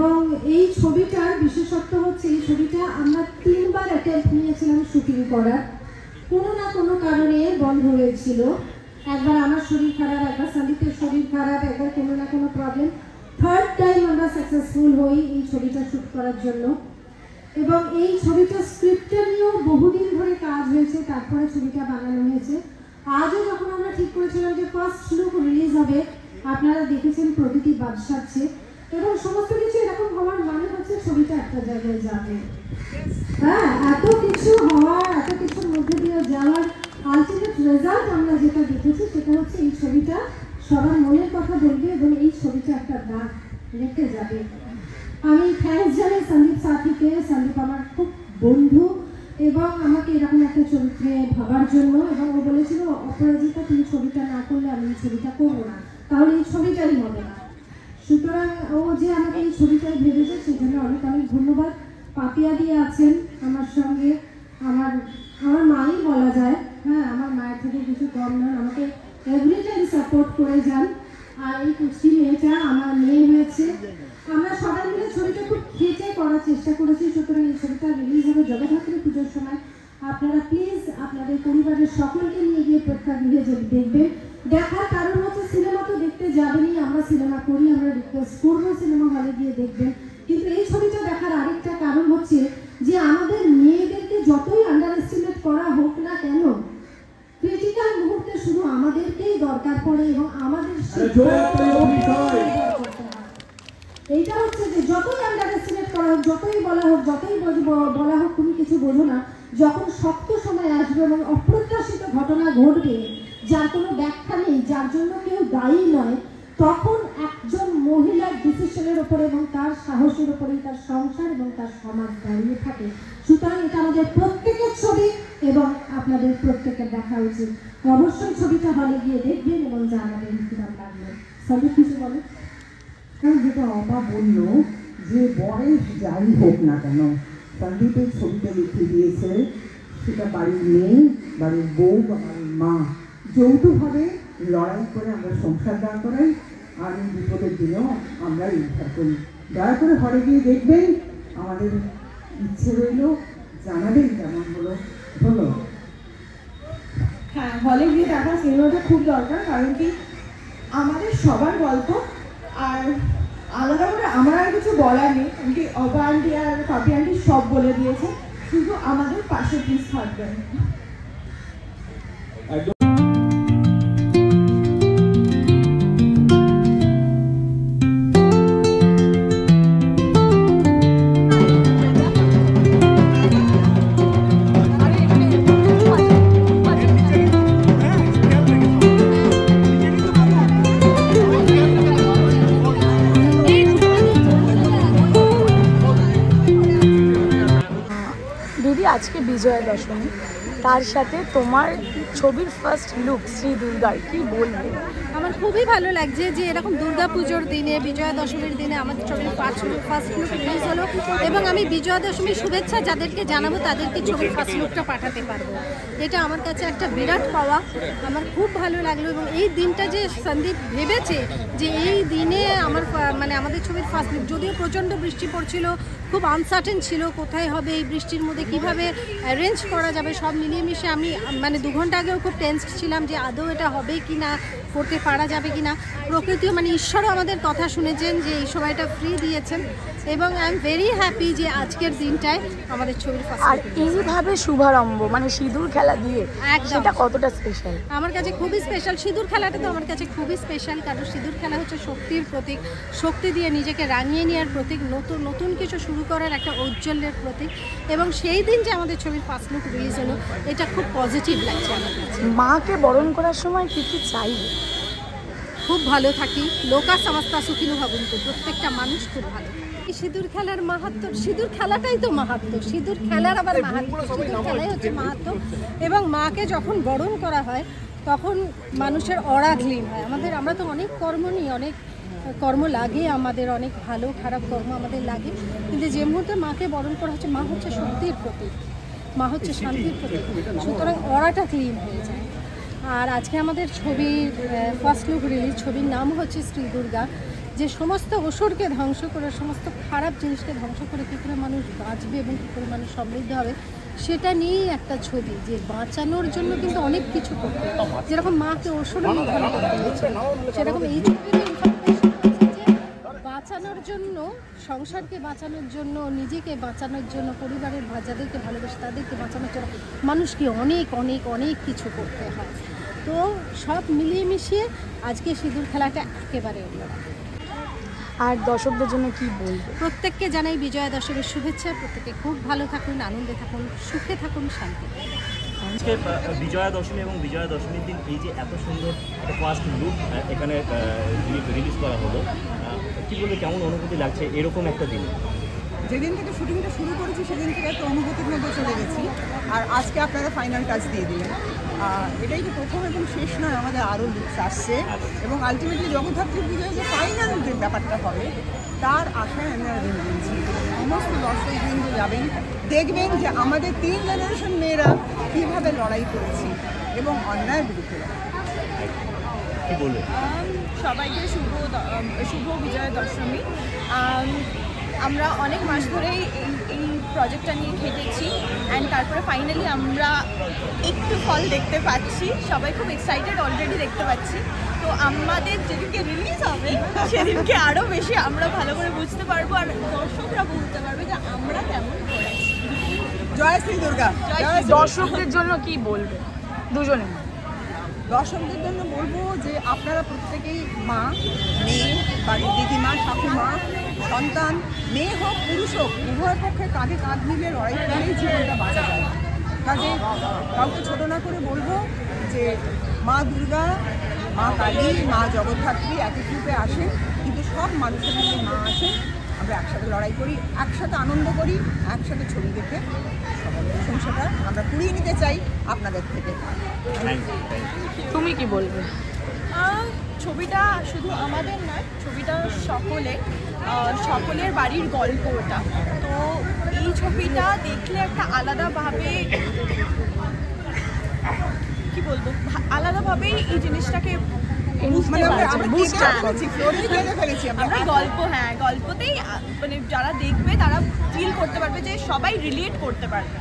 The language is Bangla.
এবং এই ছবিটার বিশেষত্ব হচ্ছে এই ছবিটা আমরা 3 বার অ্যাটেম্প্ট নিয়েছিলাম শুটিং করার, কোনো না কোনো কারণে বন্ধ হয়েছিল। একবার আমার শরীর খারাপ, একবার সন্দীপের শরীর খারাপ, একবার কোনো না কোনো প্রবলেম। থার্ড টাইম আমরা সাকসেসফুল হই এই ছবিটা শ্যুট করার জন্য। এবং এই ছবিটা স্ক্রিপ্টটা নিয়েও বহুদিন ধরে কাজ হয়েছে, তারপরে ছবিটা বানানো হয়েছে। আজও যখন আমরা ঠিক করেছিলাম যে ফার্স্ট লুক রিলিজ হবে, আপনারা দেখেছেন প্রকৃতি বাদ সাধছে এবং সমস্ত কিছু এরকম হওয়ার মানে হচ্ছে ছবিটা একটা জায়গায় যাবে। হ্যাঁ, এত কিছু হওয়ার, এত কিছুর মধ্যে দিয়ে যাওয়ার আলটিমেট রেজাল্ট আমরা যেটা দেখেছি সেটা হচ্ছে এই ছবিটা সবার মনের কথা বলবে এবং এই ছবিটা একটা দাগ রেখে যাবে। আমি থ্যাঙ্কস জানাই সন্দীপ সাথীকে। সন্দীপ আমার খুব বন্ধু এবং আমাকে এরকম একটা চরিত্রে ভাবার জন্য, এবং ও বলেছিল অপরাজিতা তুমি ছবিটা না করলে আমি এই ছবিটা করবো না, তাহলে এই ছবিটাই হবে না। সুতরাং ও যে আমাকে এই ছবিটাই ভেবেছে সেজন্য অনেক অনেক ধন্যবাদ। পাপিয়া দিয়ে আছেন আমার সঙ্গে, আমার মাই বলা যায়। হ্যাঁ, আমার মায়ের থেকে কিছু কম নয়, আমাকে এভরি টাইম সাপোর্ট করে যান। আর এই কুচি মেয়েটা আমার মেয়ে হয়েছে। আমরা সবাই মিলে ছবিটা খুব খেটে করার চেষ্টা করেছি। সুতরাং এই ছবিটা রিলিজ হবে জগদ্ধাত্রী পুজোর সময়। আপনারা প্লিজ আপনাদের পরিবারের সকলকে নিয়ে গিয়ে প্রেক্ষাগৃহে দেখবেন। দেখার কারণ হচ্ছে সিনেমা তো দেখতে যাবেনই, আমরা সিনেমা করি, আমরা রিকোয়েস্ট করবো সিনেমা হলে গিয়ে দেখবেন। কিন্তু এই ছবিটা দেখার আরেকটা কারণ হচ্ছে যে আমাদের মেয়েদেরকে যতই আন্ডার এস্টিমেট করা হোক না কেন, ক্রিটিক্যাল মুহূর্তে শুধু আমাদেরকেই দরকার পড়ে এবং আমাদের এইটা হচ্ছে যে যতই আন্ডার এস্টিমেট করা হোক, যতই বলা হোক, বলা হোক তুমি কিছু বোঝো না, যখন শক্ত সময় আসবে এবং অপ্রত্যাশিত ঘটনা ঘটবে যার কোনো ব্যাখ্যা নেই, যার জন্য কেউ দায়ী নয়, তখন একজন মহিলার ডিসিশনের উপরে এবং তার সাহসের উপরেই তার সংসার এবং তার সমাজ দাঁড়িয়ে থাকে। সুতরাং এটা আমাদের প্রত্যেকের ছবি এবং আপনাদের প্রত্যেকের দেখা উচিত। অবশ্যই ছবিটা হলে গিয়ে দেখবেন এবং জানাবেন কিরকম লাগলো। সবই কিছু বলে যেটা অপা বললো যে বয়স যাই হোক না কেন, সন্দীপের ছবিটা লিখে দিয়েছে, সেটা বাড়ির মেয়ে, বাড়ির বউ বা বাড়ির মা যৌথভাবে লড়াই করে আমরা সংসার দাঁড় করাই, আর এই বিপদের দিনেও আমরা উদ্ধার করি। দয়া করে হলে গিয়ে দেখবেন, আমাদের ইচ্ছে রইল জানাবেন কেমন হলো। হ্যাঁ, হলে গিয়ে দেখা সিনেমাটা খুব দরকার, কারণ কি আমাদের সবার গল্প। আর আলাদা করে আমার আর কিছু বলার নেই, এমনকি অপা আন্টি আর পাপি আন্টি সব বলে দিয়েছে। শুধু আমাদের পাশে প্লিজ থাকবেন। আজকে বিজয়া দশমী, তার সাথে তোমার ছবির ফার্স্ট লুক শ্রী দুর্গার, কি বলবে? আমার খুবই ভালো লাগছে যে এরকম দুর্গা পুজোর দিনে, বিজয়া দশমীর দিনে আমাদের ছবির ফার্স্ট লুক রিলিজ হলো এবং আমি বিজয়া দশমীর শুভেচ্ছা যাদেরকে জানাবো তাদেরকে ছবির ফার্স্ট লুকটা পাঠাতে পারবো। এটা আমার কাছে একটা বিরাট পাওয়া, আমার খুব ভালো লাগলো। এবং এই দিনটা যে সন্দীপ ভেবেছে যে এই দিনে আমাদের ছবির ফার্স্ট লুক, যদিও প্রচণ্ড বৃষ্টি পড়ছিল, খুব আনসার্টেন ছিল কোথায় হবে, এই বৃষ্টির মধ্যে কিভাবে অ্যারেঞ্জ করা যাবে, সব মিলিয়ে মিশে আমি 2 ঘন্টা আগেও খুব টেন্সড ছিলাম যে আদৌ এটা হবে কি না, করতে পারা যাবে কি না। প্রকৃতিও ঈশ্বরও আমাদের কথা শুনেছেন যে এই সময়টা ফ্রি দিয়েছেন এবং আই এম ভেরি হ্যাপি যে আজকের দিনটায় আমাদের ছবির ফার্স্ট। আর এইভাবে শুভারম্ভ সিঁদুর খেলা দিয়ে, সেটা কতটা স্পেশাল? আমার কাছে খুবই স্পেশাল। সিঁদুর খেলাটা তো আমার কাছে খুবই স্পেশাল, কারণ সিঁদুর খেলা হচ্ছে শক্তির প্রতীক, শক্তি দিয়ে নিজেকে রাঙিয়ে নেওয়ার প্রতীক, নতুন কিছু শুরু করার একটা ঔজ্জ্বল্যের প্রতীক। এবং সেই দিন যে আমাদের ছবির ফার্স্ট লুক রিলিজ হলো, এটা খুব পজিটিভ লাগছে আমার কাছে। মাকে বরণ করার সময় কি কি চাই? খুব ভালো থাকি, লোকা সমস্তা সুখিনো ভবন্তু, প্রত্যেকটা মানুষ খুব ভালো। সিঁদুর খেলার মাহাত্ম্য, সিঁদুর খেলাটাই তো মাহাত্ম্য, সিঁদুর খেলার আবার মাহাত্ম্য, সিঁদুর খেলাই হচ্ছে মাহাত্ম্য। এবং মাকে যখন বরণ করা হয় তখন মানুষের অরা ক্লিন হয়। আমরা তো অনেক কর্ম নিই, অনেক কর্ম লাগে আমাদের, অনেক ভালো খারাপ কর্ম আমাদের লাগে, কিন্তু যে মুহূর্তে মাকে বরণ করা হচ্ছে, মা হচ্ছে শক্তির প্রতীক, মা হচ্ছে শান্তির প্রতীক, সুতরাং অরাটা ক্লিন হয়ে যায়। আর আজকে আমাদের ছবির ফার্স্ট লুক রিলিজ, ছবির নাম হচ্ছে শ্রী দুর্গা যে সমস্ত অসুরকে ধ্বংস করে, সমস্ত খারাপ জিনিসকে ধ্বংস করে কী করে মানুষ বাঁচবে এবং কী করে মানুষ সমৃদ্ধ হবে, সেটা নিয়েই একটা ছবি। যে বাঁচানোর জন্য কিন্তু অনেক কিছু করতে হয়, যেরকম মাকে অসুর নিধন করতে হয়েছে, সেরকম এই ছবিরও ইনফরমেশন আছে যে বাঁচানোর জন্য, সংসারকে বাঁচানোর জন্য, নিজেকে বাঁচানোর জন্য, পরিবারের যাদেরকে ভালোবাসে তাদেরকে বাঁচানোর জন্য মানুষকে অনেক অনেক অনেক কিছু করতে হয়। তো সব মিলিয়ে মিশিয়ে আজকে সিঁদুর খেলাটা একেবারে অন্যরকম। আর দর্শকদের জন্য কি বলবে? প্রত্যেককে জানাই বিজয়া দশমীর শুভেচ্ছা। প্রত্যেকে খুব ভালো থাকুন, আনন্দে থাকুন, সুখে থাকুন, শান্তি। আজকে বিজয়া দশমী এবং বিজয়া দশমীর দিন এই যে এত সুন্দর একটা ফার্স্ট লুক এখানে রিলিজ করা হলো, কী বলতে কেমন অনুভূতি লাগছে এরকম একটা দিন? যেদিন থেকে শুটিংটা শুরু করেছি সেদিন থেকে একটা অনুভূতির মধ্যে চলে গেছি, আর আজকে আপনারা ফাইনাল টাচ দিয়ে দিলেন। এটাই তো প্রথম এবং শেষ নয়, আমাদের আরও লুকস আসছে এবং আলটিমেটলি জগদ্ধাত্রী পুজোয় যে ফাইনাল যে ব্যাপারটা হবে তার আশায় আমি আর দিন দিয়েছি। সমস্ত দর্শকবৃন্দ যাবেন, দেখবেন যে আমাদের 3 জেনারেশন মেয়েরা কীভাবে লড়াই করেছি এবং অন্যায়ের বিরুদ্ধে। কী বলবে? সবাইকে শুভ বিজয়া দশমী। আমরা অনেক মাস ধরেই এই প্রজেক্টটা নিয়ে খেটেছি অ্যান্ড তারপরে ফাইনালি আমরা একটু ফল দেখতে পাচ্ছি। সবাই খুব এক্সাইটেড অলরেডি দেখতে পাচ্ছি। তো আমাদের যেদিনকে রিলিজ হবে সেদিনকে আরও বেশি আমরা ভালো করে বুঝতে পারবো আর দর্শকরা বুঝতে পারবে যে আমরা কেমন করেছি। জয় শ্রী দুর্গা। দর্শকদের জন্য কি বলবে দুজনে? দর্শকদের জন্য বলবো যে আপনারা প্রত্যেকেই মা, মেয়ে, বাড়ির দিদিমা, ঠাকুমা, সন্তান, মেয়ে হোক পুরুষ হোক, উভয় পক্ষে কাঁধে কাঁধ মিলে লড়াই করেই জীবনটা বাঁচা যায়। কাজে কাউকে ছোটো না করে বলবো যে মা দুর্গা, মা কালী, মা জগদ্ধাত্রী একই রূপে আসেন, কিন্তু সব মানুষের মধ্যে মা আসেন। আমরা একসাথে লড়াই করি, একসাথে আনন্দ করি, একসাথে ছবি দেখে সবার প্রশংসাটা আমরা কুড়িয়ে নিতে চাই আপনাদের থেকে। তুমি কি বলবে? ছবিটা শুধু আমাদের নয়, ছবিটা সকলের বাড়ির গল্প ওটা। তো এই ছবিটা দেখলে একটা আলাদাভাবে কি বলবো, আলাদাভাবেই এই জিনিসটাকে আমরা গল্পতেই মানে যারা দেখবে তারা ফিল করতে পারবে যে সবাই রিলেট করতে পারবে।